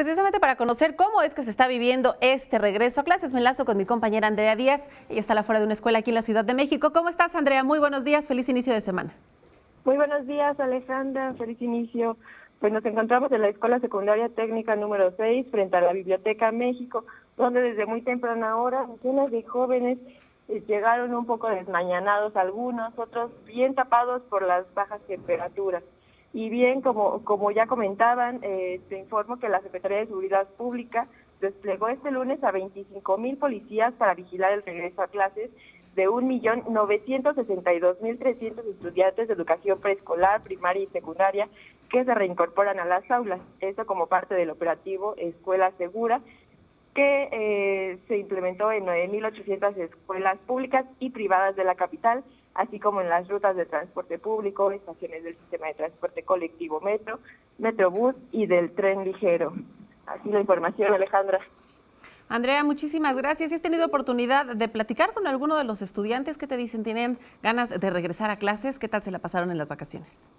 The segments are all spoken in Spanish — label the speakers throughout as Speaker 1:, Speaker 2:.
Speaker 1: Precisamente para conocer cómo es que se está viviendo este regreso a clases, me enlazo con mi compañera Andrea Díaz. Ella está afuera de una escuela aquí en la Ciudad de México. ¿Cómo estás, Andrea? Muy buenos días, feliz inicio de semana.
Speaker 2: Muy buenos días, Alejandra, feliz inicio. Pues nos encontramos en la Escuela Secundaria Técnica número 6, frente a la Biblioteca México, donde desde muy temprana hora decenas de jóvenes llegaron un poco desmañanados algunos, otros bien tapados por las bajas temperaturas. Y bien, como ya comentaban, te informo que la Secretaría de Seguridad Pública desplegó este lunes a 25,000 policías para vigilar el regreso a clases de 1,962,300 estudiantes de educación preescolar, primaria y secundaria que se reincorporan a las aulas. Esto como parte del operativo Escuela Segura, que se implementó en 9,800 escuelas públicas y privadas de la capital, así como en las rutas de transporte público, estaciones del sistema de transporte colectivo Metro, Metrobús y del tren ligero. Así la información, Alejandra.
Speaker 1: Andrea, muchísimas gracias. ¿Has tenido oportunidad de platicar con alguno de los estudiantes que te dicen tienen ganas de regresar a clases? ¿Qué tal se la pasaron en las vacaciones?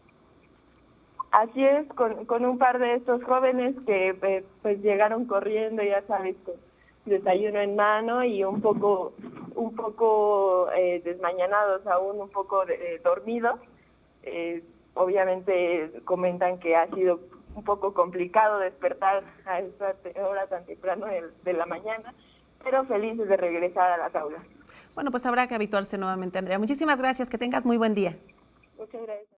Speaker 2: Así es, con un par de estos jóvenes que pues llegaron corriendo, ya sabes, con desayuno en mano y un poco desmañanados aún, un poco dormidos. Obviamente comentan que ha sido un poco complicado despertar a esta hora tan temprano de la mañana, pero felices de regresar a las aulas.
Speaker 1: Bueno, pues habrá que habituarse nuevamente, Andrea. Muchísimas gracias, que tengas muy buen día.
Speaker 2: Muchas gracias.